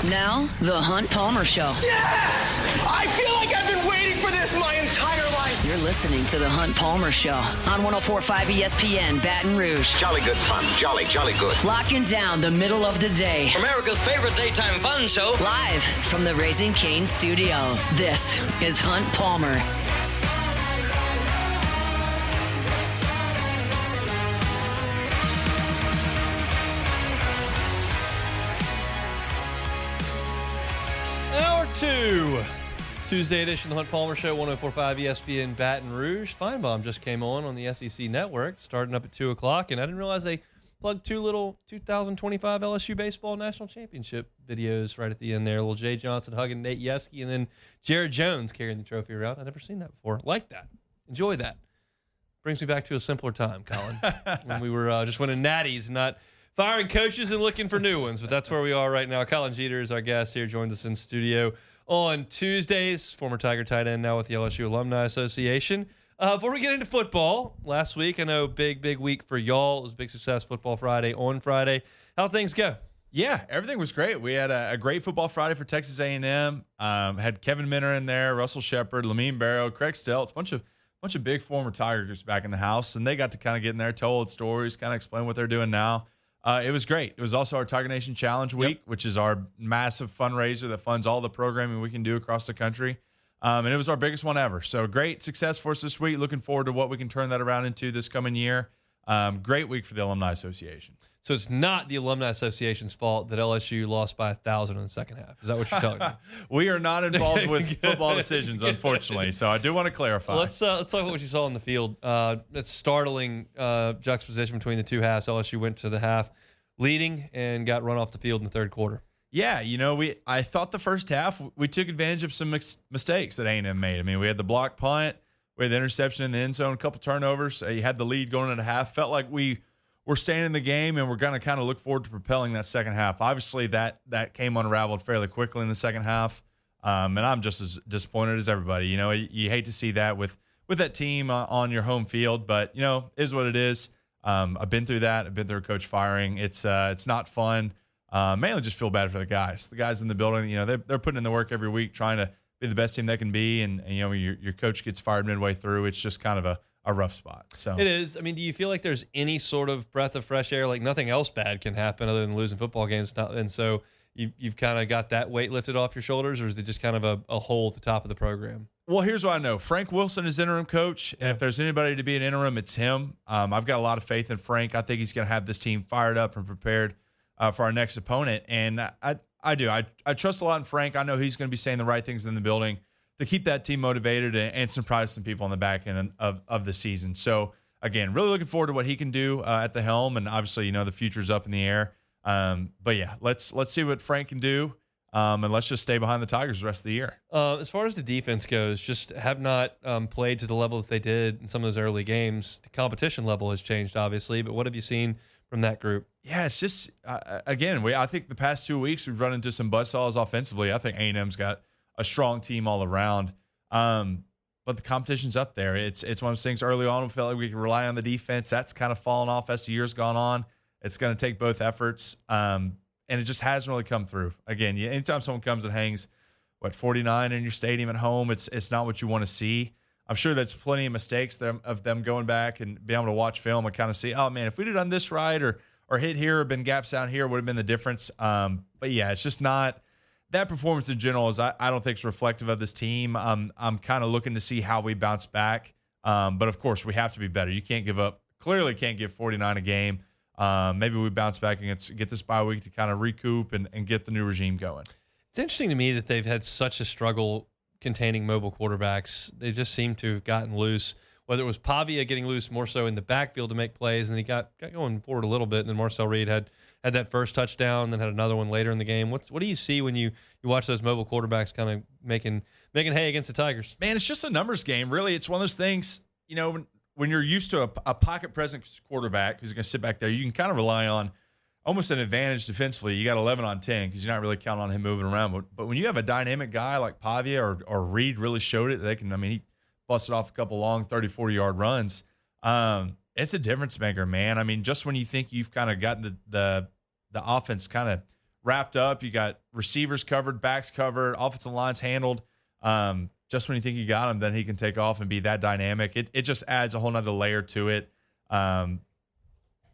Now, The Hunt Palmer Show. Yes! I feel like I've been waiting for this my entire life. You're listening to The Hunt Palmer Show on 104.5 ESPN Baton Rouge. Jolly good fun. Jolly good. Locking down the middle of the day. America's favorite daytime fun show. Live from the Raising Cane studio. This is Hunt Palmer. Hour 2. Tuesday edition of the Hunt Palmer Show, 104.5 ESPN Baton Rouge. Feinbaum just came on the SEC Network, starting up at 2 o'clock, and I didn't realize they plugged two little 2025 LSU Baseball National Championship videos right at the end there. Little Jay Johnson hugging Nate Yeske, and then Jared Jones carrying the trophy around. I've never seen that before. Like that. Enjoy that. Brings me back to a simpler time, Colin, when we were just winning natties, not firing coaches and looking for new ones. But that's where we are right now. Colin Jeter is our guest here, joins us in studio on Tuesdays. Former Tiger tight end, now with the LSU Alumni Association. Before we get into football, last week, I know big week for y'all. It was a big success, Football Friday on Friday. How'd things go? Yeah, everything was great. We had a great Football Friday for Texas A&M. Had Kevin Minter in there, Russell Shepard, Lamine Barrow, Craig Stelz, bunch of big former Tigers back in the house, and they got to kind of get in there, tell old stories, kind of explain what they're doing now. It was great. It was also our Tiger Nation Challenge Week, which is our massive fundraiser that funds all the programming we can do across the country. And it was our biggest one ever. So great success for us this week. Looking forward to what we can turn that around into this coming year. Great week for the Alumni Association. So it's not the Alumni Association's fault that LSU lost by 1,000 in the second half. Is that what you're telling me? We are not involved with football decisions, unfortunately. So I do want to clarify. Well, let's talk about what you saw on the field. It's startling juxtaposition between the two halves. LSU went to the half leading and got run off the field in the third quarter. Yeah, I thought the first half we took advantage of some mistakes that A&M made. I mean, we had the block punt, we had the interception in the end zone, a couple turnovers. You had the lead going into half. Felt like we were staying in the game, and we're going to kind of look forward to propelling that second half. Obviously, that came unraveled fairly quickly in the second half, and I'm just as disappointed as everybody. You hate to see that with that team on your home field, but is what it is. I've been through that. I've been through a coach firing. It's not fun. Mainly just feel bad for the guys. The guys in the building, they're putting in the work every week, trying to be the best team they can be, and your coach gets fired midway through. It's just kind of a rough spot. So it is. I mean, do you feel like there's any sort of breath of fresh air? Like nothing else bad can happen other than losing football games, and so you've kind of got that weight lifted off your shoulders, or is it just kind of a hole at the top of the program? Well, here's what I know. Frank Wilson is interim coach, and if there's anybody to be an interim, it's him. I've got a lot of faith in Frank. I think he's going to have this team fired up and prepared for our next opponent, and I do. I trust a lot in Frank. I know he's going to be saying the right things in the building to keep that team motivated and surprise some people on the back end of the season. So, again, really looking forward to what he can do at the helm, and obviously, the future's up in the air. But, yeah, let's see what Frank can do, and let's just stay behind the Tigers the rest of the year. As far as the defense goes, just have not played to the level that they did in some of those early games. The competition level has changed, obviously, but what have you seen from that group? Yeah, it's just, again, I think the past 2 weeks we've run into some buzzsaws offensively. I think A&M's got a strong team all around. But the competition's up there. It's one of those things early on we felt like we could rely on the defense. That's kind of fallen off as the year's gone on. It's going to take both efforts, and it just hasn't really come through. Again, anytime someone comes and hangs, 49 in your stadium at home, it's not what you want to see. I'm sure there's plenty of mistakes of them going back and being able to watch film and kind of see, oh, man, if we'd have done this right or hit here or been gaps out here would have been the difference. But, yeah, it's just not – that performance in general is I don't think it's reflective of this team. I'm kind of looking to see how we bounce back. But, of course, we have to be better. You can't give up – clearly can't give 49 a game. Maybe we bounce back and get this bye week to kind of recoup and get the new regime going. It's interesting to me that they've had such a struggle containing mobile quarterbacks. They just seem to have gotten loose, whether it was Pavia getting loose more so in the backfield to make plays, and he got going forward a little bit, and then Marcel Reed had that first touchdown, then had another one later in the game. What do you see when you watch those mobile quarterbacks kind of making hay against the Tigers? Man, it's just a numbers game, really. It's one of those things, when you're used to a pocket present quarterback who's going to sit back there, you can kind of rely on almost an advantage defensively. You got 11 on 10 because you're not really counting on him moving around. But when you have a dynamic guy like Pavia or Reed really showed it, he busted off a couple long 30, 40-yard runs. It's a difference maker, man. Just when you think you've kind of gotten the offense kind of wrapped up. You got receivers covered, backs covered, offensive lines handled. Just when you think you got him, then he can take off and be that dynamic. It just adds a whole nother layer to it.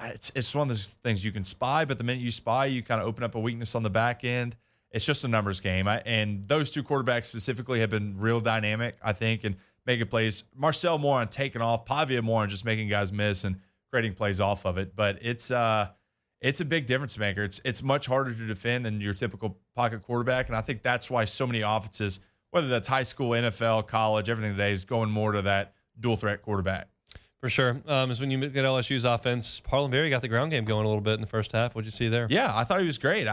It's one of those things you can spy, but the minute you spy, you kind of open up a weakness on the back end. It's just a numbers game. And those two quarterbacks specifically have been real dynamic, I think, and making plays. Marcel more on taking off, Pavia more on just making guys miss and creating plays off of it. But it's a big difference maker. It's much harder to defend than your typical pocket quarterback, and I think that's why so many offenses, whether that's high school, NFL, college, everything today is going more to that dual threat quarterback. For sure. Is when you look at LSU's offense, Harlan Berry got the ground game going a little bit in the first half. What'd you see there? Yeah, I thought he was great.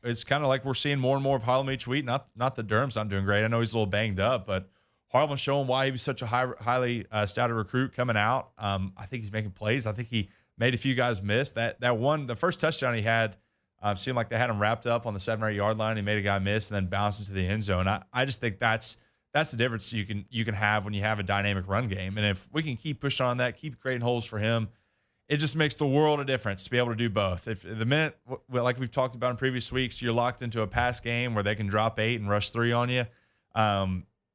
It's kind of like we're seeing more and more of Harlan each week. Not that Durham's not doing great. I know he's a little banged up, but Harlan's showing why he was such a highly scouted recruit coming out. I think he's making plays. I think he made a few guys miss. The first touchdown he had seemed like they had him wrapped up on the 7 or 8 yard line. He made a guy miss and then bounced into the end zone. I just think that's the difference you can have when you have a dynamic run game. And if we can keep pushing on that, keep creating holes for him, it just makes the world a difference to be able to do both. If the minute, like we've talked about in previous weeks, you're locked into a pass game where they can drop 8 and rush 3 on you,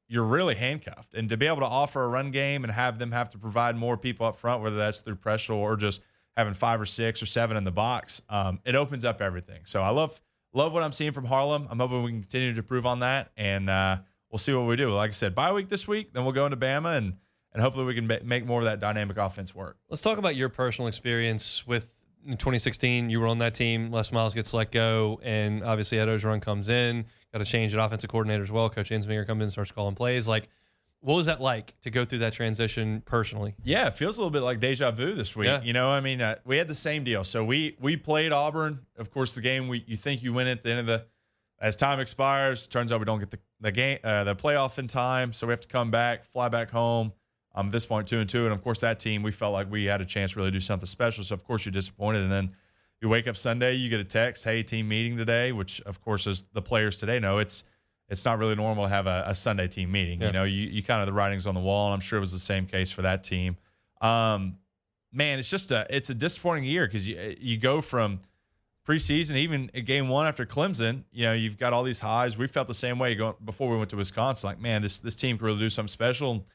you're really handcuffed. And to be able to offer a run game and have them have to provide more people up front, whether that's through pressure or just having 5 or 6 or 7 in the box, it opens up everything. So I love what I'm seeing from Harlem. I'm hoping we can continue to improve on that, and we'll see what we do. Like I said, bye week this week, then we'll go into Bama, and hopefully we can make more of that dynamic offense work. Let's talk about your personal experience with in 2016. You were on that team. Les Miles gets let go, and obviously Ed Ogeron comes in. Got to change at offensive coordinator as well. Coach Insminger comes in, starts calling plays. Like, what was that like to go through that transition personally? Yeah, it feels a little bit like deja vu this week. Yeah. We had the same deal. So we played Auburn. Of course, the game you think you win at the end of as time expires, turns out we don't get the game, the playoff in time. So we have to come back, fly back home. At this point, 2-2. And of course, that team, we felt like we had a chance to really do something special. So of course you're disappointed. And then you wake up Sunday, you get a text, hey, team meeting today, which of course, as the players today know, it's not really normal to have a Sunday team meeting. Yeah. You kind of the writing's on the wall, and I'm sure it was the same case for that team. Man, it's just it's a disappointing year because you go from preseason, even at game 1 after Clemson, you've got all these highs. We felt the same way before we went to Wisconsin. Like, man, this team can really do something special.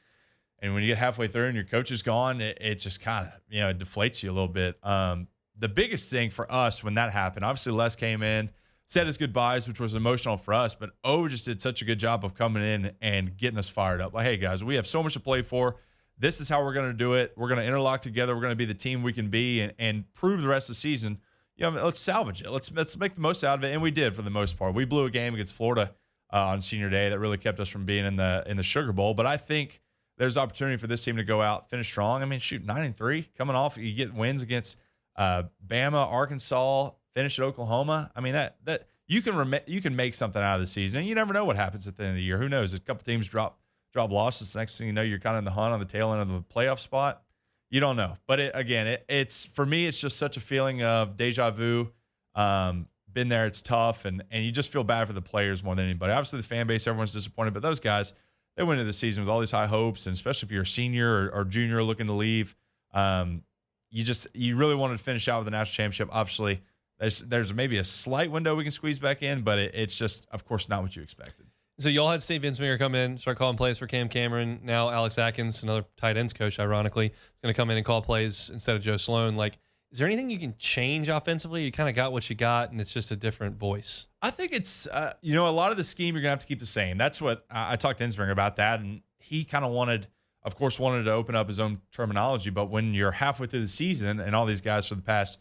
And when you get halfway through and your coach is gone, it just kind of it deflates you a little bit. The biggest thing for us when that happened, obviously Les came in, said his goodbyes, which was emotional for us, but O just did such a good job of coming in and getting us fired up. Like, hey, guys, we have so much to play for. This is how we're going to do it. We're going to interlock together. We're going to be the team we can be and prove the rest of the season. Let's salvage it. Let's make the most out of it, and we did for the most part. We blew a game against Florida on Senior Day that really kept us from being in the Sugar Bowl. But I think there's opportunity for this team to go out, finish strong. I mean, shoot, 9-3 coming off. You get wins against Bama, Arkansas, finish at Oklahoma. I mean, that you can make something out of the season. And you never know what happens at the end of the year. Who knows? A couple teams drop losses. Next thing you know, you're kind of in the hunt on the tail end of the playoff spot. You don't know. But it's for me, it's just such a feeling of deja vu. Been there, it's tough, and you just feel bad for the players more than anybody. Obviously, the fan base, everyone's disappointed, but those guys, they went into the season with all these high hopes, and especially if you're a senior or junior looking to leave, you really wanted to finish out with the national championship. Obviously, there's maybe a slight window we can squeeze back in, but it's just, of course, not what you expected. So y'all had Steve Insminger come in, start calling plays for Cam Cameron. Now Alex Atkins, another tight ends coach, ironically, is going to come in and call plays instead of Joe Sloan. Like, is there anything you can change offensively? You kind of got what you got, and it's just a different voice. I think it's, a lot of the scheme you're going to have to keep the same. That's what I talked to Insminger about that, and he kind of wanted to open up his own terminology. But when you're halfway through the season and all these guys for the past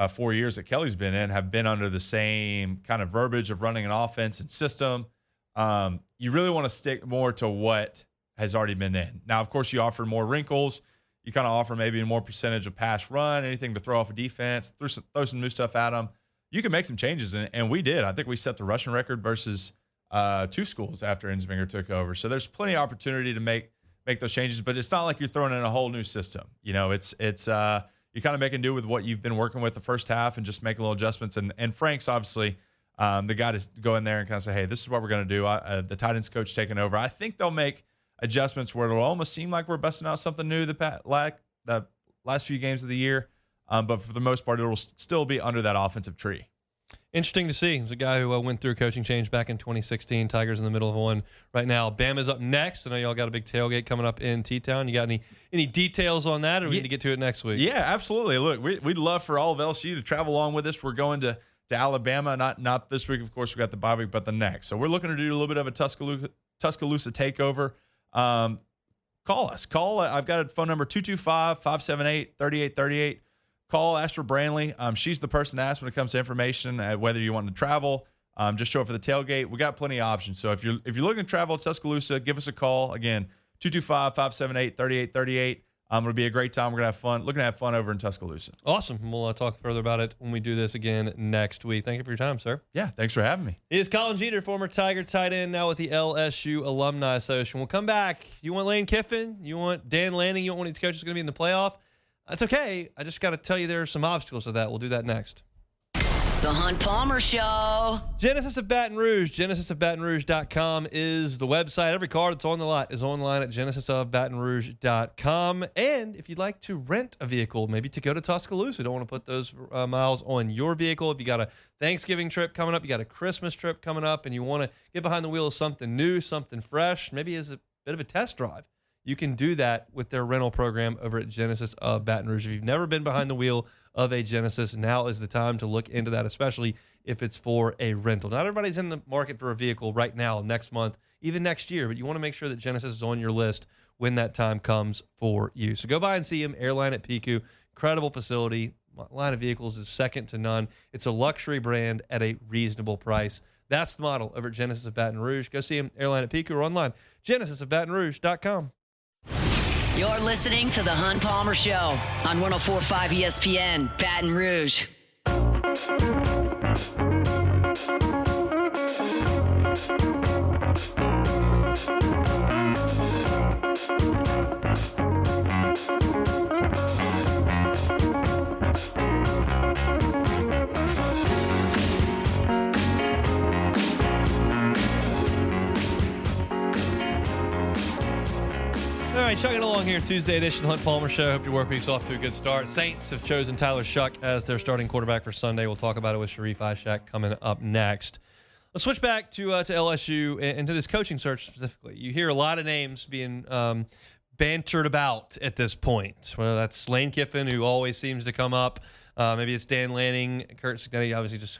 4 years that Kelly's been in have been under the same kind of verbiage of running an offense and system, you really want to stick more to what has already been in. Now, of course, you offer more wrinkles. You kind of offer maybe more percentage of pass run, anything to throw off a defense, throw some new stuff at them. You can make some changes, and we did. I think we set the rushing record versus 2 schools after Insminger took over. So there's plenty of opportunity to make those changes, but it's not like you're throwing in a whole new system. It's you're kind of making do with what you've been working with the first half and just making little adjustments. And Frank's obviously the guy to go in there and kind of say, hey, this is what we're going to do. The tight ends coach taking over. I think they'll make adjustments where it'll almost seem like we're busting out something new the last few games of the year. But for the most part, it'll still be under that offensive tree. Interesting to see. He's a guy who went through a coaching change back in 2016. Tigers in the middle of one right now. Bama's up next. I know y'all got a big tailgate coming up in T-Town. You got any details on that, or we need to get to it next week? Yeah, absolutely. Look, we'd love for all of LSU to travel along with us. We're going to Alabama, not this week, of course. We got the bye week, but the next. So we're looking to do a little bit of a Tuscaloosa takeover. Call us. I've got a phone number, 225-578-3838. Call, ask for Brantley. She's the person to ask when it comes to information, whether you want to travel, just show up for the tailgate. We got plenty of options. So if you're looking to travel to Tuscaloosa, give us a call. Again, 225-578-3838. It'll be a great time. We're going to have fun. Looking to have fun over in Tuscaloosa. Awesome. We'll talk further about it when we do this again next week. Thank you for your time, sir. Yeah, thanks for having me. He is Colin Jeter, former Tiger tight end, now with the LSU Alumni Association. We'll come back. You want Lane Kiffin? You want Dan Lanning? You want one of these coaches going to be in the playoff? That's okay. I just got to tell you there are some obstacles to that. We'll do that next. The Hunt Palmer Show. Genesis of Baton Rouge. GenesisofBatonRouge.com is the website. Every car that's on the lot is online at GenesisofBatonRouge.com. And if you'd like to rent a vehicle, maybe to go to Tuscaloosa, don't want to put those miles on your vehicle. If you got a Thanksgiving trip coming up, you got a Christmas trip coming up, and you want to get behind the wheel of something new, something fresh, maybe as a bit of a test drive, you can do that with their rental program over at Genesis of Baton Rouge. If you've never been behind the wheel of a Genesis, now is the time to look into that, especially if it's for a rental. Not everybody's in the market for a vehicle right now, next month, even next year, but you want to make sure that Genesis is on your list when that time comes for you. So go by and see them, Airline at Piku. Incredible facility. Line of vehicles is second to none. It's a luxury brand at a reasonable price. That's the model over at Genesis of Baton Rouge. Go see them, Airline at Piku, or online, GenesisofBatonRouge.com. You're listening to The Hunt Palmer Show on 104.5 ESPN, Baton Rouge. All right, chugging along here, Tuesday edition of the Hunt Palmer Show. Hope your work week's off to a good start. Saints have chosen Tyler Ishaq as their starting quarterback for Sunday. We'll talk about it with Sharief Ishaq coming up next. Let's switch back to LSU and to this coaching search specifically. You hear a lot of names being bantered about at this point, whether that's Lane Kiffin, who always seems to come up. Maybe it's Dan Lanning. Kurt Signetti obviously just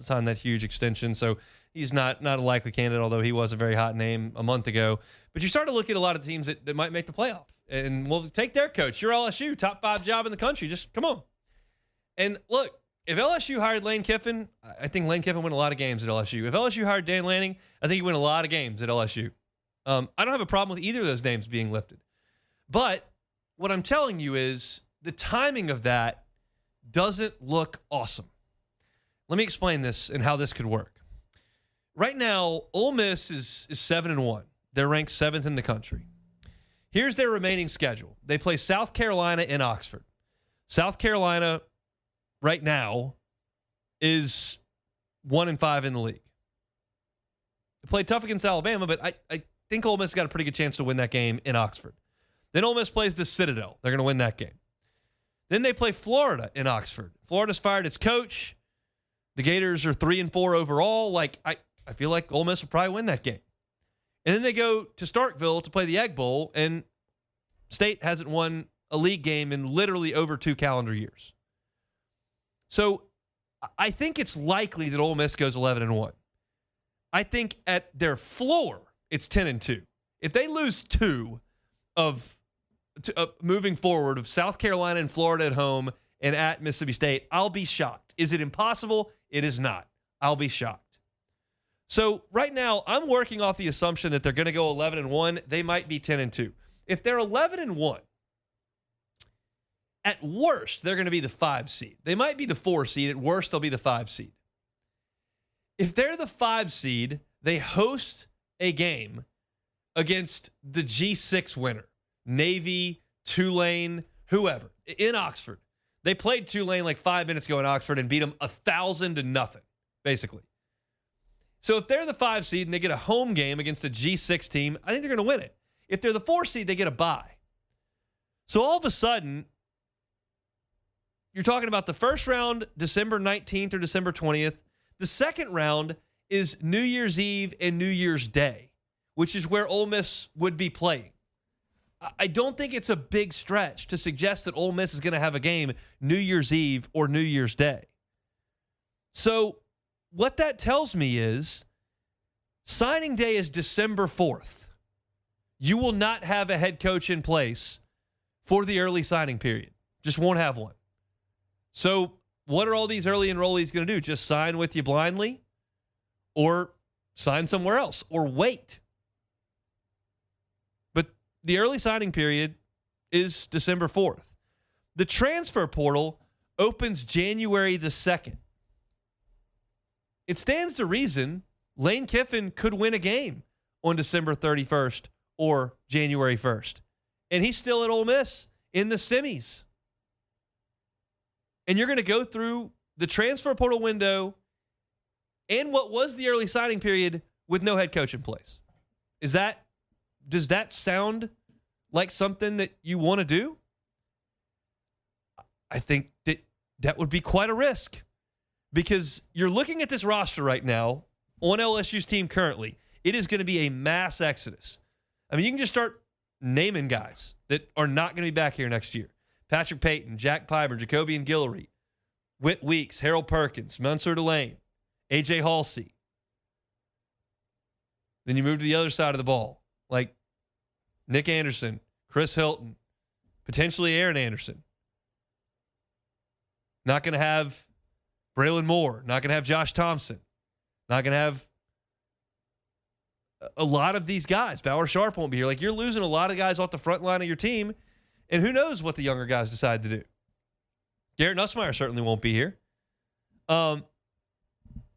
signed that huge extension, so he's not a likely candidate, although he was a very hot name a month ago. But you start to look at a lot of teams that might make the playoff. And we'll take their coach. You're LSU, top 5 job in the country. Just come on. And look, if LSU hired Lane Kiffin, I think Lane Kiffin win a lot of games at LSU. If LSU hired Dan Lanning, I think he win a lot of games at LSU. I don't have a problem with either of those names being lifted. But what I'm telling you is the timing of that doesn't look awesome. Let me explain this and how this could work. Right now, Ole Miss is 7-1. They're ranked 7th in the country. Here's their remaining schedule. They play South Carolina in Oxford. South Carolina right now is 1-5 in the league. They played tough against Alabama, but I think Ole Miss got a pretty good chance to win that game in Oxford. Then Ole Miss plays the Citadel. They're going to win that game. Then they play Florida in Oxford. Florida's fired its coach. The Gators are 3-4 overall. I feel like Ole Miss will probably win that game. And then they go to Starkville to play the Egg Bowl, and State hasn't won a league game in literally over 2 calendar years. So I think it's likely that Ole Miss goes 11-1. I think at their floor, it's 10-2. If they lose 2 of moving forward of South Carolina and Florida at home and at Mississippi State, I'll be shocked. Is it impossible? It is not. I'll be shocked. So right now, I'm working off the assumption that they're going to go 11-1. They might be 10-2. If they're 11-1, at worst, they're going to be the 5 seed. They might be the 4 seed. At worst, they'll be the 5 seed. If they're the 5 seed, they host a game against the G6 winner, Navy, Tulane, whoever, in Oxford. They played Tulane like 5 minutes ago in Oxford and beat them 1,000-0, basically. So if they're the 5 seed and they get a home game against a G6 team, I think they're going to win it. If they're the 4 seed, they get a bye. So all of a sudden, you're talking about the first round, December 19th or December 20th. The second round is New Year's Eve and New Year's Day, which is where Ole Miss would be playing. I don't think it's a big stretch to suggest that Ole Miss is going to have a game New Year's Eve or New Year's Day. So what that tells me is signing day is December 4th. You will not have a head coach in place for the early signing period. Just won't have one. So what are all these early enrollees going to do? Just sign with you blindly? Or sign somewhere else? Or wait? But the early signing period is December 4th. The transfer portal opens January the 2nd. It stands to reason Lane Kiffin could win a game on December 31st or January 1st. And he's still at Ole Miss in the semis. And you're going to go through the transfer portal window and what was the early signing period with no head coach in place. Does that sound like something that you want to do? I think that would be quite a risk, because you're looking at this roster right now on LSU's team currently. It is going to be a mass exodus. I mean, you can just start naming guys that are not going to be back here next year. Patrick Payton, Jack Piber, Jacobian Guillory, Whit Weeks, Harold Perkins, Mansour Delane, A.J. Halsey. Then you move to the other side of the ball, like Nick Anderson, Chris Hilton, potentially Aaron Anderson. Not going to have Braylon Moore. Not going to have Josh Thompson. Not going to have a lot of these guys. Bauer Sharp won't be here. Like, you're losing a lot of guys off the front line of your team, and who knows what the younger guys decide to do. Garrett Nussmeier certainly won't be here. And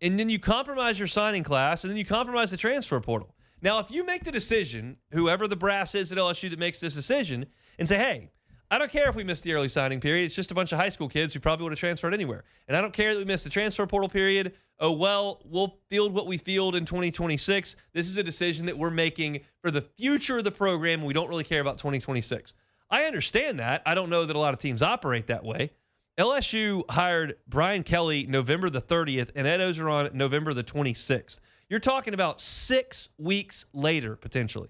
then you compromise your signing class, and then you compromise the transfer portal. Now, if you make the decision, whoever the brass is at LSU that makes this decision, and say, hey, I don't care if we missed the early signing period. It's just a bunch of high school kids who probably would have transferred anywhere. And I don't care that we missed the transfer portal period. Oh, well, we'll field what we field in 2026. This is a decision that we're making for the future of the program. We don't really care about 2026. I understand that. I don't know that a lot of teams operate that way. LSU hired Brian Kelly November the 30th and Ed Ogeron November the 26th. You're talking about 6 weeks later, potentially.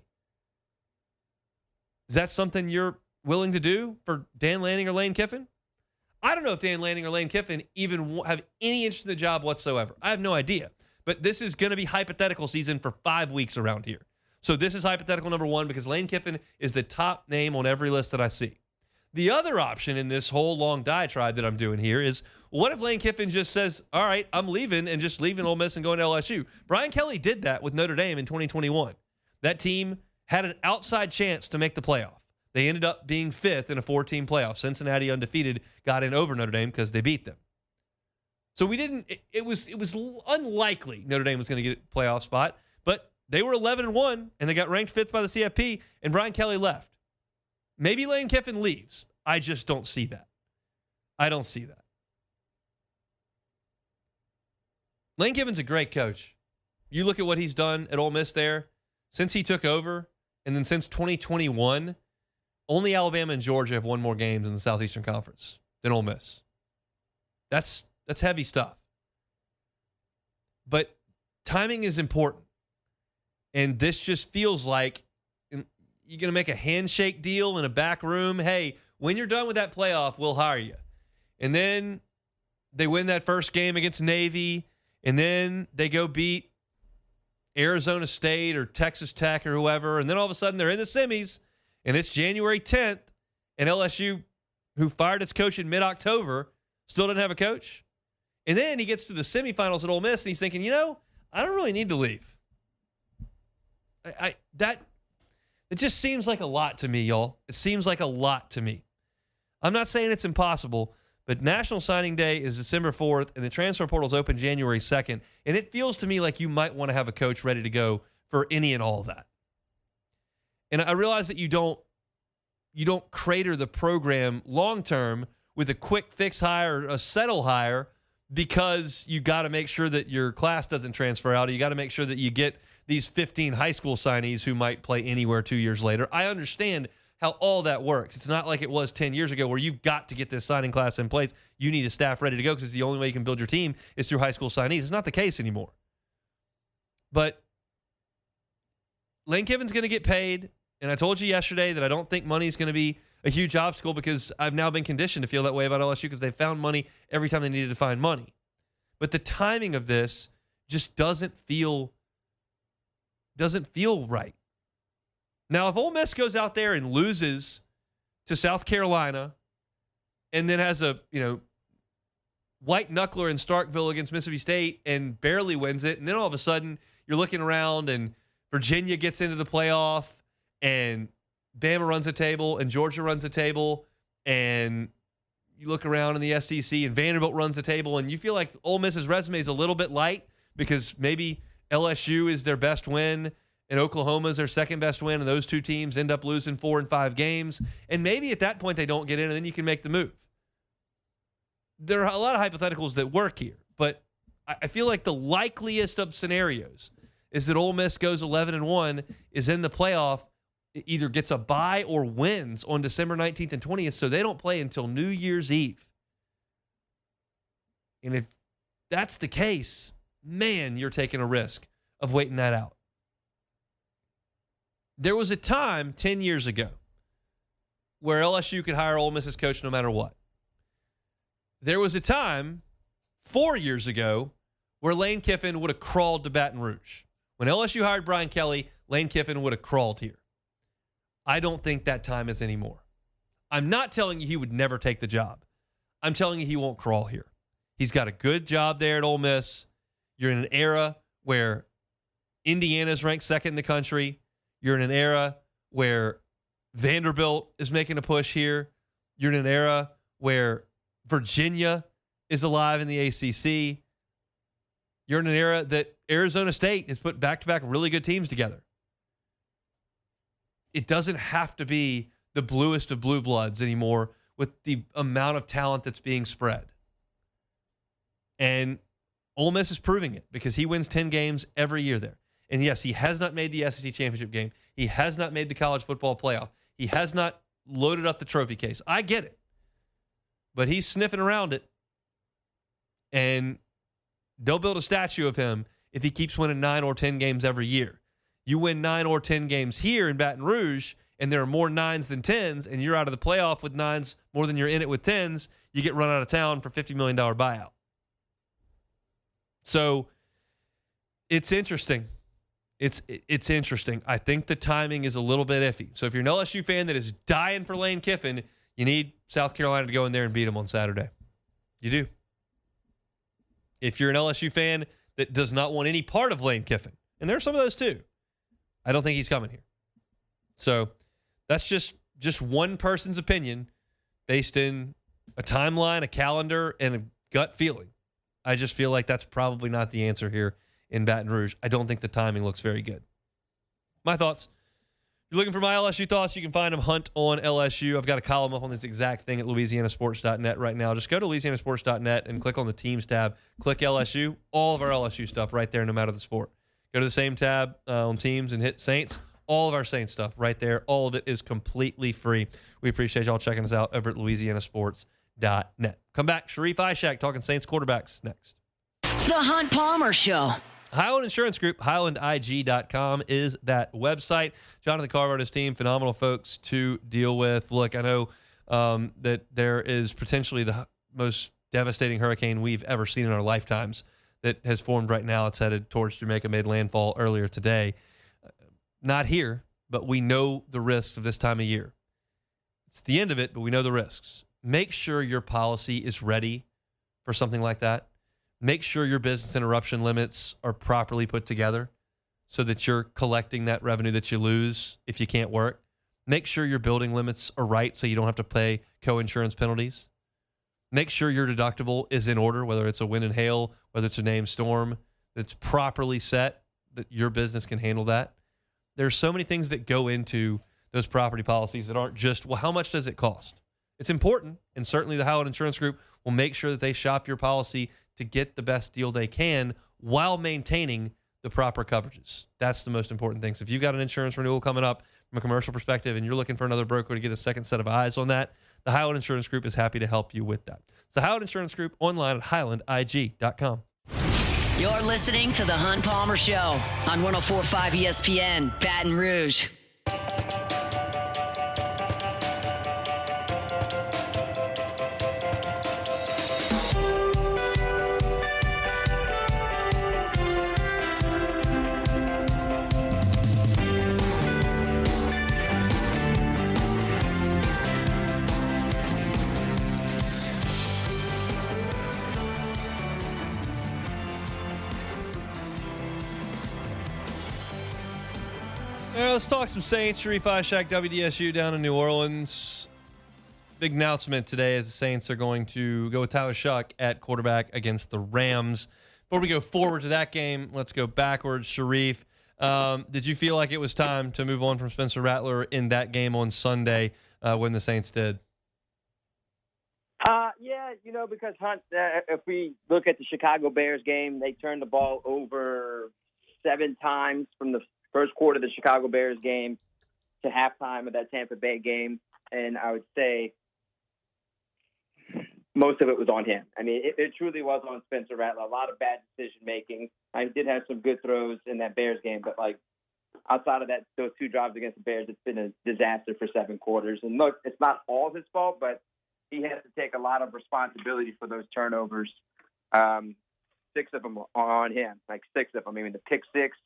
Is that something you're willing to do for Dan Lanning or Lane Kiffin? I don't know if Dan Lanning or Lane Kiffin even have any interest in the job whatsoever. I have no idea. But this is going to be hypothetical season for 5 weeks around here. So this is hypothetical number 1 because Lane Kiffin is the top name on every list that I see. The other option in this whole long diatribe that I'm doing here is, what if Lane Kiffin just says, all right, I'm leaving, and just leaving Ole Miss and going to LSU? Brian Kelly did that with Notre Dame in 2021. That team had an outside chance to make the playoff. They ended up being 5th in a 4-team playoff. Cincinnati, undefeated, got in over Notre Dame because they beat them. So we didn't. It was unlikely Notre Dame was going to get a playoff spot, but they were 11-1 and they got ranked 5th by the CFP. And Brian Kelly left. Maybe Lane Kiffin leaves. I just don't see that. I don't see that. Lane Kiffin's a great coach. You look at what he's done at Ole Miss there since he took over, and then since 2021. Only Alabama and Georgia have won more games in the Southeastern Conference than Ole Miss. That's heavy stuff. But timing is important. And this just feels like you're going to make a handshake deal in a back room. Hey, when you're done with that playoff, we'll hire you. And then they win that first game against Navy, and then they go beat Arizona State or Texas Tech or whoever, and then all of a sudden they're in the semis. And it's January 10th, and LSU, who fired its coach in mid-October, still doesn't have a coach. And then he gets to the semifinals at Ole Miss, and he's thinking, I don't really need to leave. It just seems like a lot to me, y'all. It seems like a lot to me. I'm not saying it's impossible, but National Signing Day is December 4th, and the transfer portal's open January 2nd, and it feels to me like you might want to have a coach ready to go for any and all of that. And I realize that you don't crater the program long-term with a quick fix hire or a settle hire, because you got to make sure that your class doesn't transfer out. You got to make sure that you get these 15 high school signees who might play anywhere 2 years later. I understand how all that works. It's not like it was 10 years ago where you've got to get this signing class in place. You need a staff ready to go because the only way you can build your team is through high school signees. It's not the case anymore. But Lane Kiffin's going to get paid, and I told you yesterday that I don't think money is going to be a huge obstacle because I've now been conditioned to feel that way about LSU because they found money every time they needed to find money. But the timing of this just doesn't feel right. Now, if Ole Miss goes out there and loses to South Carolina and then has a, white knuckler in Starkville against Mississippi State and barely wins it, and then all of a sudden you're looking around and Virginia gets into the playoff and Bama runs the table and Georgia runs the table and you look around in the SEC and Vanderbilt runs the table and you feel like Ole Miss's resume is a little bit light because maybe LSU is their best win and Oklahoma is their second best win, and those two teams end up losing 4 and 5 games. And maybe at that point they don't get in, and then you can make the move. There are a lot of hypotheticals that work here, but I feel like the likeliest of scenarios is that Ole Miss goes 11-1, is in the playoff, either gets a bye or wins on December 19th and 20th, so they don't play until New Year's Eve. And if that's the case, man, you're taking a risk of waiting that out. There was a time 10 years ago where LSU could hire Ole Miss as coach no matter what. There was a time 4 years ago where Lane Kiffin would have crawled to Baton Rouge. When LSU hired Brian Kelly, Lane Kiffin would have crawled here. I don't think that time is anymore. I'm not telling you he would never take the job. I'm telling you he won't crawl here. He's got a good job there at Ole Miss. You're in an era where Indiana's ranked second in the country. You're in an era where Vanderbilt is making a push here. You're in an era where Virginia is alive in the ACC. You're in an era that Arizona State has put back-to-back really good teams together. It doesn't have to be the bluest of blue bloods anymore with the amount of talent that's being spread. And Ole Miss is proving it because he wins 10 games every year there. And yes, he has not made the SEC championship game. He has not made the college football playoff. He has not loaded up the trophy case. I get it. But he's sniffing around it. And they'll build a statue of him if he keeps winning 9 or 10 games every year. You win 9 or 10 games here in Baton Rouge, and there are more 9s than 10s, and you're out of the playoff with 9s more than you're in it with 10s, you get run out of town for $50 million buyout. So it's interesting. It's interesting. I think the timing is a little bit iffy. So if you're an LSU fan that is dying for Lane Kiffin, you need South Carolina to go in there and beat them on Saturday. You do. If you're an LSU fan that does not want any part of Lane Kiffin, and there are some of those too, I don't think he's coming here. So that's just one person's opinion based in a timeline, a calendar, and a gut feeling. I just feel like that's probably not the answer here in Baton Rouge. I don't think the timing looks very good. My thoughts. If you're looking for my LSU thoughts, you can find them Hunt on LSU. I've got a column up on this exact thing at louisianasports.net right now. Just go to louisianasports.net and click on the teams tab. Click LSU. All of our LSU stuff right there, no matter the sport. Go to the same tab on teams and hit Saints. All of our Saints stuff right there. All of it is completely free. We appreciate y'all checking us out over at louisianasports.net. Come back. Sharief Ishaq talking Saints quarterbacks next. The Hunt Palmer Show. Highland Insurance Group, HighlandIG.com is that website. Jonathan Carver and his team, phenomenal folks to deal with. Look, I know that there is potentially the most devastating hurricane we've ever seen in our lifetimes that has formed right now. It's headed towards Jamaica, made landfall earlier today. Not here, but we know the risks of this time of year. It's the end of it, but we know the risks. Make sure your policy is ready for something like that. Make sure your business interruption limits are properly put together so that you're collecting that revenue that you lose if you can't work. Make sure your building limits are right so you don't have to pay co-insurance penalties. Make sure your deductible is in order, whether it's a wind and hail, whether it's a named storm, that's properly set, that your business can handle that. There's so many things that go into those property policies that aren't just, well, how much does it cost? It's important, and certainly the Highland Insurance Group will make sure that they shop your policy to get the best deal they can while maintaining the proper coverages. That's the most important thing. So if you've got an insurance renewal coming up from a commercial perspective and you're looking for another broker to get a second set of eyes on that, the Highland Insurance Group is happy to help you with that. It's the Highland Insurance Group online at highlandig.com. You're listening to the Hunt Palmer Show on 104.5 ESPN, Baton Rouge. Let's talk some Saints. Sharief, Ishaq, WDSU down in New Orleans. Big announcement today as the Saints are going to go with Tyler Ishaq at quarterback against the Rams. Before we go forward to that game, let's go backwards. Sharief, did you feel like it was time to move on from Spencer Rattler in that game on Sunday when the Saints did? Yeah, because Hunt, if we look at the Chicago Bears game, they turned the ball over 7 times from the first quarter of the Chicago Bears game to halftime of that Tampa Bay game. And I would say most of it was on him. I mean, it truly was on Spencer Rattler. A lot of bad decision-making. I did have some good throws in that Bears game, but, outside of that, those 2 drives against the Bears, it's been a disaster for 7 quarters. And, look, it's not all his fault, but he has to take a lot of responsibility for those turnovers. 6 of them on him, 6 of them. I mean, the pick 6,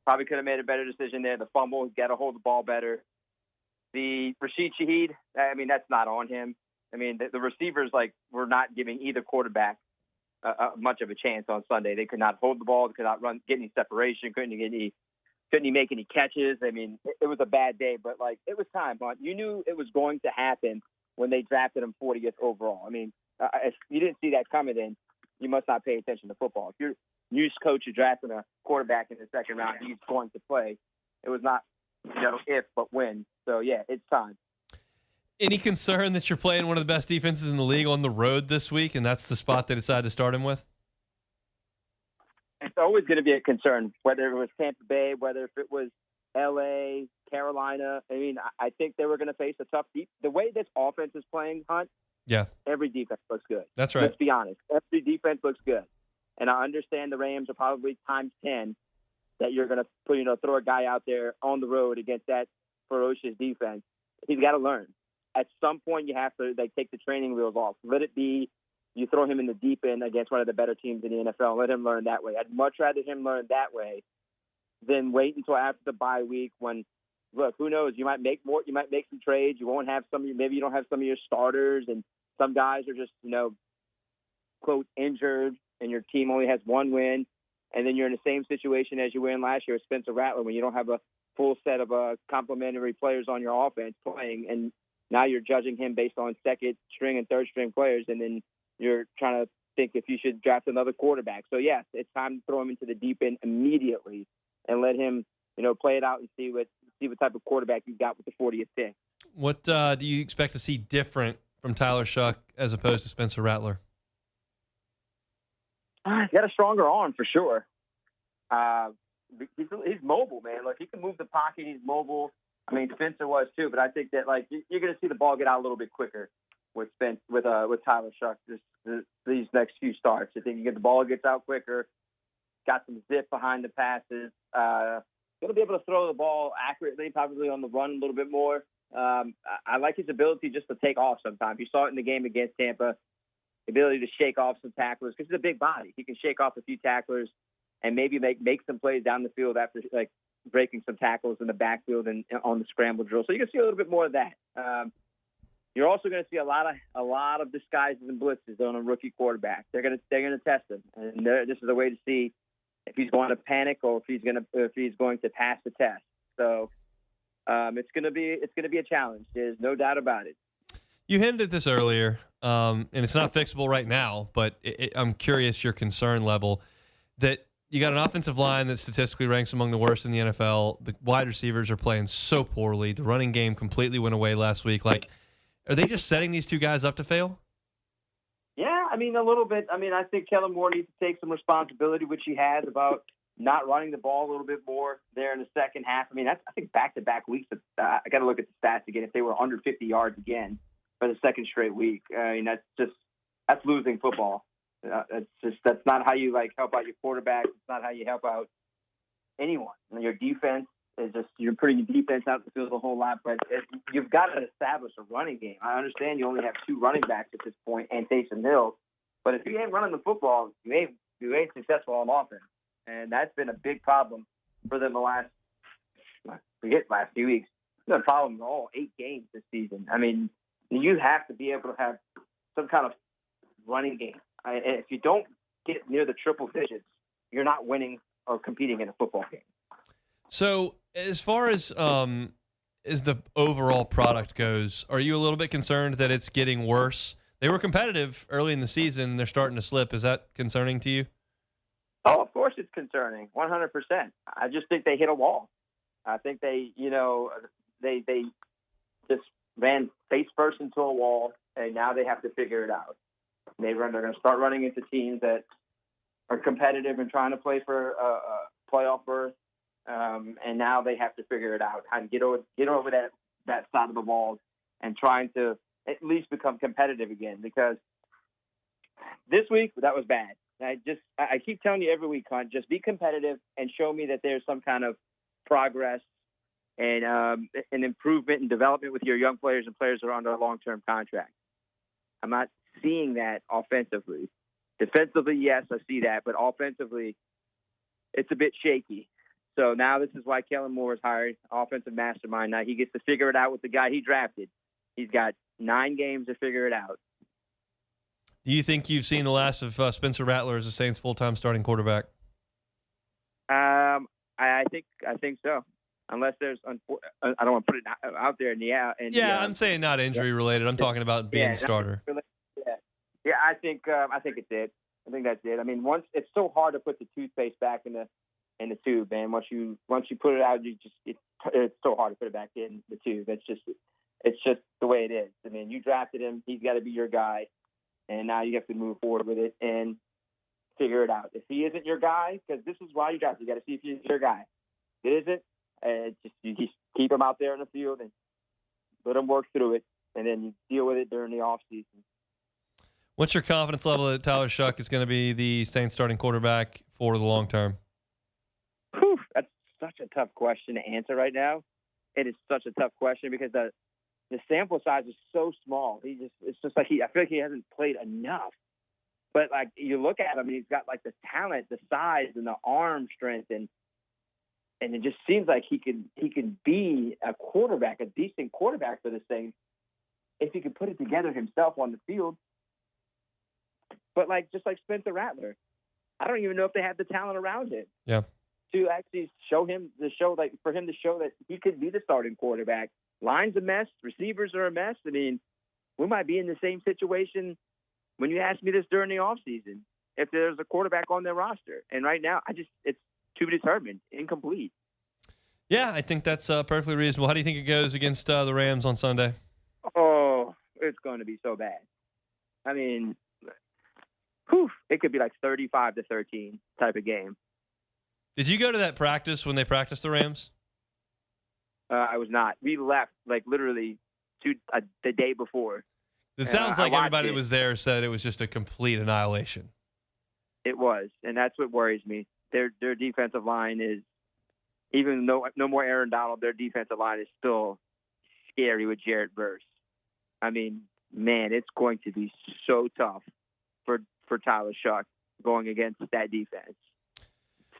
probably could have made a better decision there. The fumble, got to hold the ball better. The Rashid Shaheed, I mean, that's not on him. I mean, the receivers, were not giving either quarterback much of a chance on Sunday. They could not hold the ball. They could not get any separation. Couldn't he make any catches? I mean, it was a bad day, but, it was time, Hunt. You knew it was going to happen when they drafted him 40th overall. I mean, if you didn't see that coming in, you must not pay attention to football. If you're news coach is drafting a quarterback in the second round, he's going to play. It was not, if, but when. So, yeah, it's time. Any concern that you're playing one of the best defenses in the league on the road this week, and that's the spot they decided to start him with? It's always going to be a concern, whether it was Tampa Bay, whether if it was L.A., Carolina. I mean, I think they were going to face a tough defense. The way this offense is playing, Hunt, yeah, every defense looks good. That's right. Let's be honest. Every defense looks good. And I understand the Rams are probably times 10 that you're going to throw a guy out there on the road against that ferocious defense. He's got to learn. At some point, you have to take the training wheels off. Let it be you throw him in the deep end against one of the better teams in the NFL and let him learn that way. I'd much rather him learn that way than wait until after the bye week when, look, who knows? You might make more. You might make some trades. You won't have maybe you don't have some of your starters, and some guys are just, quote, injured, and your team only has 1 win, and then you're in the same situation as you were in last year with Spencer Rattler when you don't have a full set of complementary players on your offense playing, and now you're judging him based on second string and third string players, and then you're trying to think if you should draft another quarterback. So yes, it's time to throw him into the deep end immediately and let him, play it out and see what type of quarterback you got with the 40th pick. What do you expect to see different from Tyler Ishaq as opposed to Spencer Rattler? He's got a stronger arm for sure. He's mobile, man. Look, he can move the pocket. He's mobile. I mean, Spencer was too, but I think that you're going to see the ball get out a little bit quicker with Tyler Ishaq these next few starts. I think the ball gets out quicker. Got some zip behind the passes. Going to be able to throw the ball accurately, probably on the run a little bit more. I like his ability just to take off sometimes. You saw it in the game against Tampa. The ability to shake off some tacklers because he's a big body. He can shake off a few tacklers and maybe make some plays down the field after breaking some tackles in the backfield and on the scramble drill. So you can see a little bit more of that. You're also going to see a lot of disguises and blitzes on a rookie quarterback. They're going to test him, and this is a way to see if he's going to panic or if he's going to pass the test. So it's going to be a challenge. There's no doubt about it. You hinted at this earlier, and it's not fixable right now, but I'm curious your concern level that you got an offensive line that statistically ranks among the worst in the NFL. The wide receivers are playing so poorly. The running game completely went away last week. Are they just setting these 2 guys up to fail? Yeah, I mean, a little bit. I mean, I think Kellen Moore needs to take some responsibility, which he has, about not running the ball a little bit more there in the second half. I mean, I think back-to-back weeks. I got to look at the stats again. If they were under 50 yards again for the second straight week, I mean, that's losing football. That's not how you help out your quarterback. It's not how you help out anyone. And your defense is you're putting your defense out the field a whole lot, but you've got to establish a running game. I understand you only have 2 running backs at this point and Taysom Hill, but if you ain't running the football, you ain't successful on offense. And that's been a big problem for them the last few weeks. It's been a problem in all 8 games this season. I mean, you have to be able to have some kind of running game. And if you don't get near the triple digits, you're not winning or competing in a football game. So as far as the overall product goes, are you a little bit concerned that it's getting worse? They were competitive early in the season, and they're starting to slip. Is that concerning to you? Oh, of course it's concerning, 100%. I just think they hit a wall. I think they just ran face first into a wall, and now they have to figure it out. They're going to start running into teams that are competitive and trying to play for a playoff berth, and now they have to figure it out, how to get over that side of the wall and trying to at least become competitive again. Because this week that was bad. I keep telling you every week, Hunt, just be competitive and show me that there's some kind of progress and an improvement and development with your young players and players that are under a long-term contract. I'm not seeing that offensively. Defensively, yes, I see that, but offensively, it's a bit shaky. So now this is why Kellen Moore is hired, offensive mastermind. Now he gets to figure it out with the guy he drafted. He's got 9 games to figure it out. Do you think you've seen the last of Spencer Rattler as the Saints' full-time starting quarterback? I think so. Unless there's, I don't want to put it out there in the I'm saying not injury related. I'm talking about being a starter. Yeah, I think it's it. I think that's it. I mean, once it's so hard to put the toothpaste back in the tube, man. Once you put it out, it's so hard to put it back in the tube. It's just the way it is. I mean, you drafted him; he's got to be your guy, and now you have to move forward with it and figure it out. If he isn't your guy, because this is why you drafted, you got to see if he's your guy. If it isn't, you just keep him out there in the field and let him work through it, and then you deal with it during the off season. What's your confidence level that Tyler Ishaq is going to be the Saints starting quarterback for the long term? Whew, that's such a tough question to answer right now. It is such a tough question because the sample size is so small. It's just like I feel like he hasn't played enough. But like you look at him, and he's got like the talent, the size, and the arm strength, and it just seems like he could be a quarterback, a decent quarterback for the Saints if he could put it together himself on the field. But just like Spencer Rattler, I don't even know if they have the talent around him. Yeah. To actually for him to show that he could be the starting quarterback. Line's a mess, receivers are a mess. I mean, we might be in the same situation when you asked me this during the offseason, if there's a quarterback on their roster. And right now, it's to be determined, incomplete. Yeah, I think that's perfectly reasonable. How do you think it goes against the Rams on Sunday? Oh, it's going to be so bad. I mean, it could be like 35-13 type of game. Did you go to that practice when they practiced the Rams? I was not. We left literally the day before. It sounds like everybody that was there said it was just a complete annihilation. It was, and that's what worries me. Their defensive line is, even though no more Aaron Donald, their defensive line is still scary with Jared Verse. I mean, man, it's going to be so tough for Tyler Ishaq going against that defense.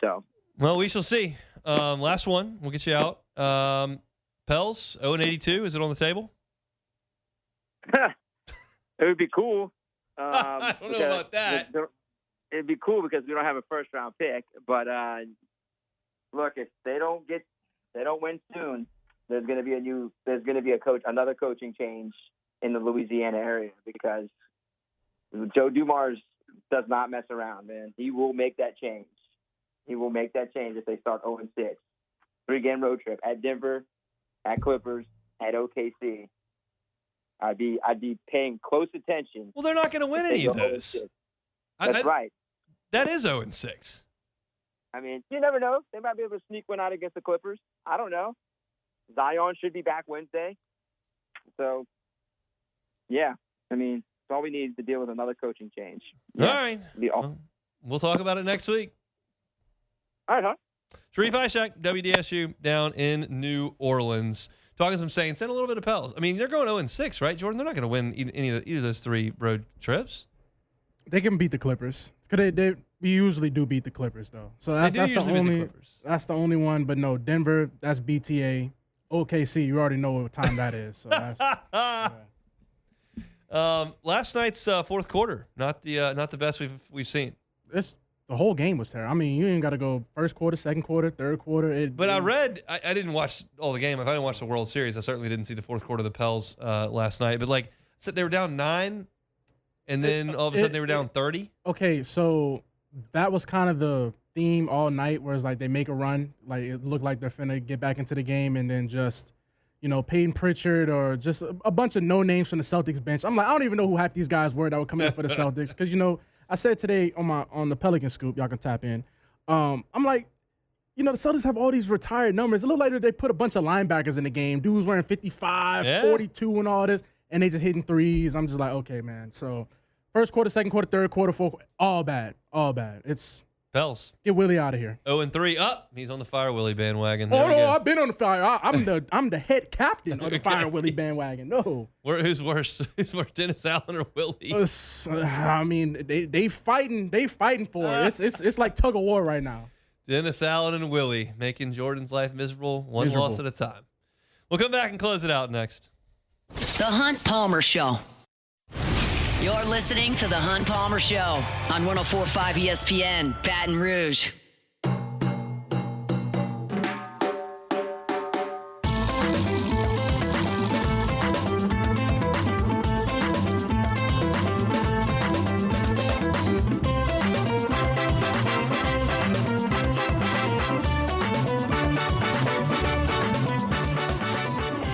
So, well, we shall see. Last one, we'll get you out. Pels 0-82. Is it on the table? It would be cool. I don't know about that. It'd be cool because we don't have a first-round pick. But look, if they don't win soon, there's going to be another coaching change in the Louisiana area because Joe Dumars does not mess around, man. He will make that change. He will make that change if they start 0-6. 3-game road trip at Denver, at Clippers, at OKC. I'd be paying close attention. Well, they're not going to win any of those. That's right. That is 0-6. I mean, you never know. They might be able to sneak one out against the Clippers. I don't know. Zion should be back Wednesday. So, yeah. I mean, it's all we need to deal with another coaching change. Yeah. All right. Well, we'll talk about it next week. All right, huh? Sharief Ishaq, WDSU down in New Orleans. Talking some Saints and a little bit of Pels. I mean, they're going 0-6, right, Jordan? They're not going to win either of those 3 road trips. They can beat the Clippers. We usually do beat the Clippers, though. So that's the only one. But no, Denver, that's BTA. OKC, you already know what time that is. So that's, yeah. Last night's fourth quarter, not the best we've seen. The whole game was terrible. I mean, you ain't got to go first quarter, second quarter, third quarter. I didn't watch all the game. If I didn't watch the World Series, I certainly didn't see the fourth quarter of the Pels last night. But like, so they were down 9, and then all of a sudden they were down 30. Okay, so that was kind of the theme all night, where it's like they make a run, like it looked like they're finna get back into the game, and then just, Peyton Pritchard or just a bunch of no names from the Celtics bench. I'm like, I don't even know who half these guys were that were coming in for the Celtics, because I said today on the Pelican Scoop, y'all can tap in. I'm like, the Celtics have all these retired numbers. It looked like they put a bunch of linebackers in the game. Dudes wearing 55, 42 and all this, and they just hitting threes. I'm just like, okay, man. So first quarter, second quarter, third quarter, fourth quarter, all bad. It's Pels. Get Willie out of here. 0-3. Up. He's on the Fire Willie bandwagon. There no, I've been on the Fire. I'm the head captain of the Fire Willie bandwagon. No. Who's worse? Who's worse, Dennis Allen or Willie? I mean, they fighting for it. It's like tug of war right now. Dennis Allen and Willie making Jordan's life miserable, one loss at a time. We'll come back and close it out next. The Hunt Palmer Show. You're listening to The Hunt Palmer Show on 104.5 ESPN, Baton Rouge.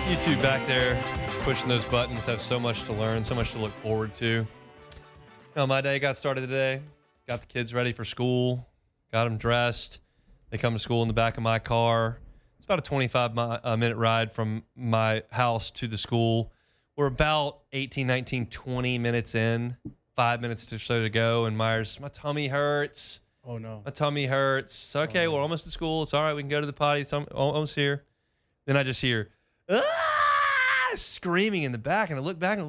You two back there pushing those buttons have so much to learn, so much to look forward to. My day got started today. Got the kids ready for school. Got them dressed. They come to school in the back of my car. It's about a 25-minute ride from my house to the school. We're about 18, 19, 20 minutes in. 5 minutes or so to go. And Myers, my tummy hurts. Oh, no. My tummy hurts. So, okay, we're almost at school. It's all right. We can go to the potty. It's almost here. Then I just hear, screaming in the back, and I look back,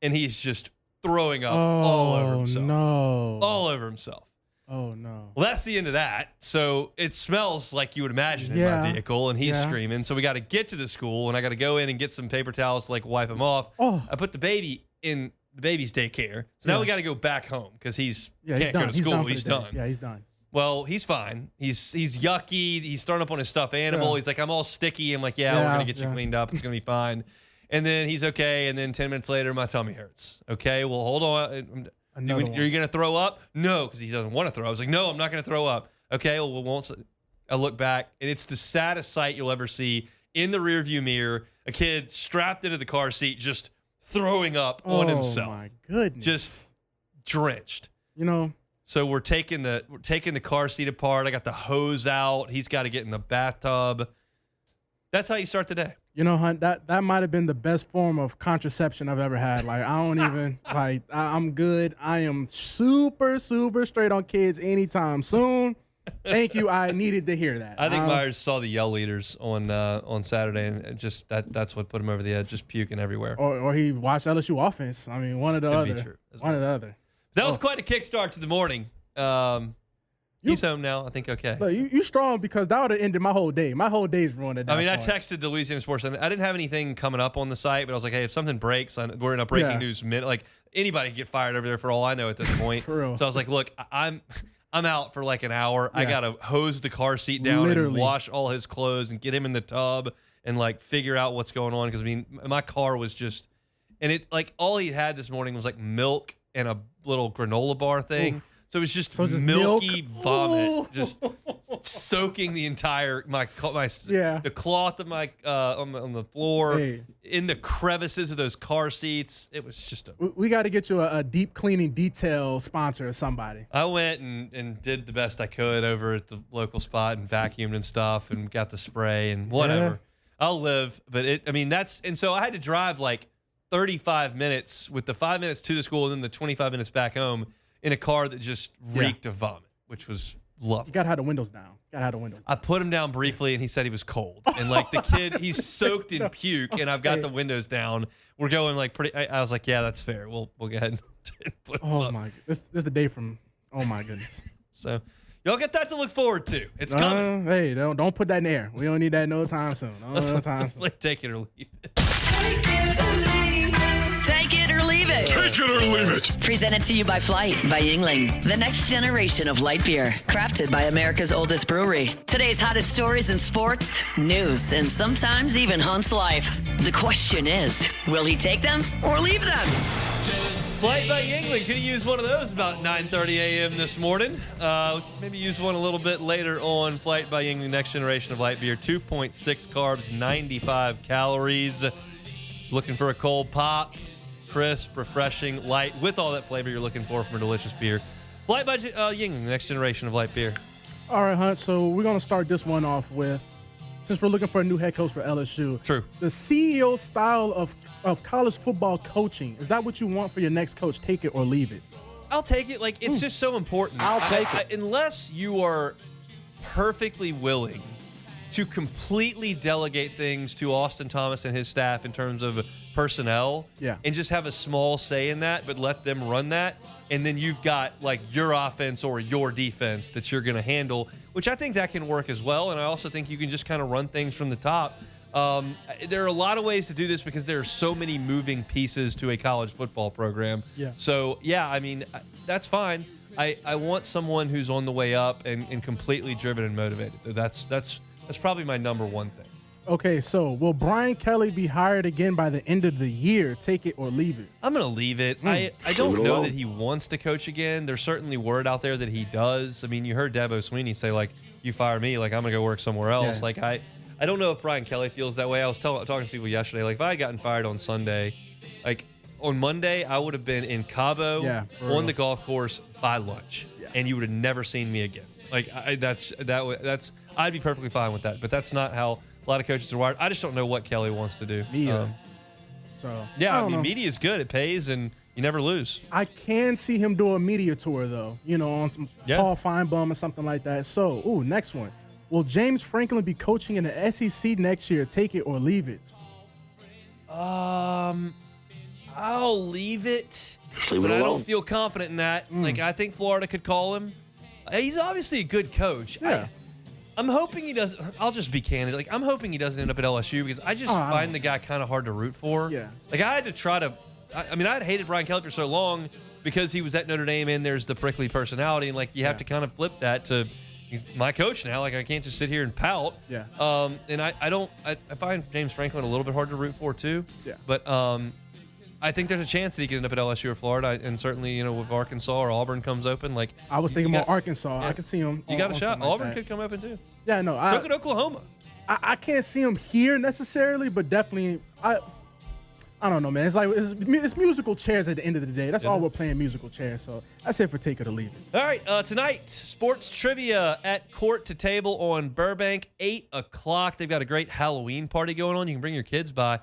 and he's just throwing up all over himself. No. All over himself. Oh, no. Well, that's the end of that. So it smells like you would imagine in my vehicle, and he's screaming. So we got to get to the school, and I got to go in and get some paper towels to wipe him off. Oh. I put the baby in the baby's daycare. So now we got to go back home because can't he's go to school. He's done. Yeah, he's done. Well, he's fine. He's yucky. He's throwing up on his stuffed animal. Yeah. He's like, I'm all sticky. I'm like, we're going to get you cleaned up. It's going to be fine. And then he's okay. And then 10 minutes later, my tummy hurts. Okay, well, hold on. Are you going to throw up? No, because he doesn't want to throw up. I was like, no, I'm not going to throw up. Okay, well, I look back, and it's the saddest sight you'll ever see in the rearview mirror. A kid strapped into the car seat just throwing up on himself. Oh, my goodness. Just drenched. So we're taking the car seat apart. I got the hose out. He's got to get in the bathtub. That's how you start the day. Hunt, that might have been the best form of contraception I've ever had. I don't even, I'm good. I am super, super straight on kids anytime soon. Thank you. I needed to hear that. I think Myers saw the Yell Leaders on Saturday, and just that's what put him over the edge, just puking everywhere. Or he watched LSU offense. I mean, one or the other. One or the other. That was quite a kickstart to the morning. He's home now. I think okay. But you strong, because that would have ended my whole day. My whole day's ruined at that I point. texted the Louisiana Sports Center. I didn't have anything coming up on the site, but I was like, hey, if something breaks, we're in a breaking news minute. Like, anybody can get fired over there for all I know at this point. For real. So I was like, look, I'm out for an hour. Yeah. I got to hose the car seat down and wash all his clothes and get him in the tub and figure out what's going on. Because my car was just, and it all he had this morning was milk and a little granola bar thing. Ooh. So it was just So just milky milk. vomit, Ooh. just soaking the entire Yeah. the cloth of my on the floor, Hey. in the crevices of those car seats. It was just We got to get you a deep cleaning detail sponsor or somebody. I went and did the best I could over at the local spot and vacuumed and stuff and got the spray and whatever. Yeah. I'll live, but so I had to drive like 35 minutes with the 5 minutes to the school and then the 25 minutes back home in a car that just reeked of vomit, which was lovely. You got to have the windows down. I put him down briefly and he said he was cold. And like the kid, he's soaked in puke and I've got the windows down. We're going like pretty, I was like, yeah, that's fair. We'll go ahead and put him Oh up. my, this is the day from. Oh my goodness. So y'all get that to look forward to. It's coming. Hey, don't put that in there. We don't need that no time soon. No time soon. Like, take it or leave it. Take it or leave it. Take it or leave it. Presented to you by Flight by Yingling, the next generation of light beer, crafted by America's oldest brewery. Today's hottest stories in sports, news, and sometimes even Hunt's life. The question is, will he take them or leave them? Flight by Yingling. Could you use one of those about 9:30 a.m. this morning? Maybe use one a little bit later on. Flight by Yingling, next generation of light beer. 2.6 carbs, 95 calories. Looking for a cold pop, crisp, refreshing, light, with all that flavor you're looking for from a delicious beer. Flight by Yingling, next generation of light beer. All right, Hunt. So we're going to start this one off with, since we're looking for a new head coach for LSU. True. The CEO style of college football coaching. Is that what you want for your next coach? Take it or leave it. I'll take it. Like, it's just so important. I'll take it. Unless you are perfectly willing to completely delegate things to Austin Thomas and his staff in terms of personnel, and just have a small say in that, but let them run that, and then you've got like your offense or your defense that you're going to handle, which I think that can work as well. And I also think you can just kind of run things from the top. There are a lot of ways to do this because there are so many moving pieces to a college football program. So yeah, I mean, that's fine. I want someone who's on the way up and completely driven and motivated. That's probably my number one thing. Okay, so will Brian Kelly be hired again by the end of the year? Take it or leave it. I'm going to leave it. I don't know that he wants to coach again. There's certainly word out there that he does. I mean, you heard Dabo Swinney say, like, you fire me, like, I'm going to go work somewhere else. Yeah. Like, I don't know if Brian Kelly feels that way. I was talking to people yesterday. Like, if I had gotten fired on Sunday, like, on Monday, I would have been in Cabo on the golf course by lunch, and you would have never seen me again. Like, I'd be perfectly fine with that. But that's not how a lot of coaches are wired. I just don't know what Kelly wants to do. Me either. I mean, media is good. It pays, and you never lose. I can see him do a media tour, though, on some Paul Feinbaum or something like that. So, next one. Will James Franklin be coaching in the SEC next year? Take it or leave it. I'll leave it, but I don't feel confident in that. Like, I think Florida could call him. He's obviously a good coach. Yeah. I'm hoping he does. I'll just be candid. Like, I'm hoping he doesn't end up at LSU because I just find the guy kind of hard to root for. Yeah. Like, I had to try to. I mean, I had hated Brian Kelly for so long because he was at Notre Dame and there's the prickly personality, and like you have to kind of flip that to he's my coach now. Like, I can't just sit here and pout. Yeah. And I find James Franklin a little bit hard to root for too. Yeah. But I think there's a chance that he could end up at LSU or Florida, and certainly, if Arkansas or Auburn comes open, like I was thinking about Arkansas. Yeah. I could see him. You got a shot. like Auburn that. could come open too. Yeah, no. So could Oklahoma. I can't see him here necessarily, but definitely I don't know, man. It's like it's musical chairs at the end of the day. That's all we're playing, musical chairs. So that's it for take it or leave it. All right, tonight, sports trivia at Court to Table on Burbank, 8 o'clock. They've got a great Halloween party going on. You can bring your kids by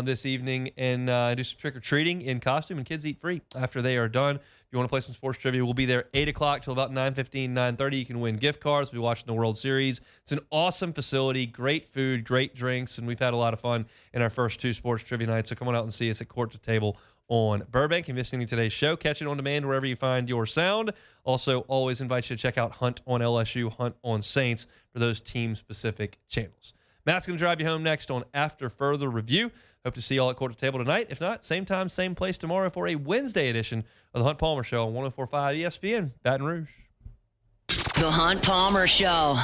this evening and do some trick-or-treating in costume, and kids eat free after they are done. If you want to play some sports trivia, we'll be there 8 o'clock till about 9:15, 9:30. You can win gift cards. We'll be watching the World Series. It's an awesome facility, great food, great drinks, and we've had a lot of fun in our first 2 sports trivia nights. So come on out and see us at Court to Table on Burbank. If you missed any of today's show, catch it on demand wherever you find your sound. Also, always invite you to check out Hunt on LSU, Hunt on Saints for those team-specific channels. Matt's going to drive you home next on After Further Review. Hope to see you all at Court to Table tonight. If not, same time, same place tomorrow for a Wednesday edition of the Hunt Palmer Show on 104.5 ESPN, Baton Rouge. The Hunt Palmer Show.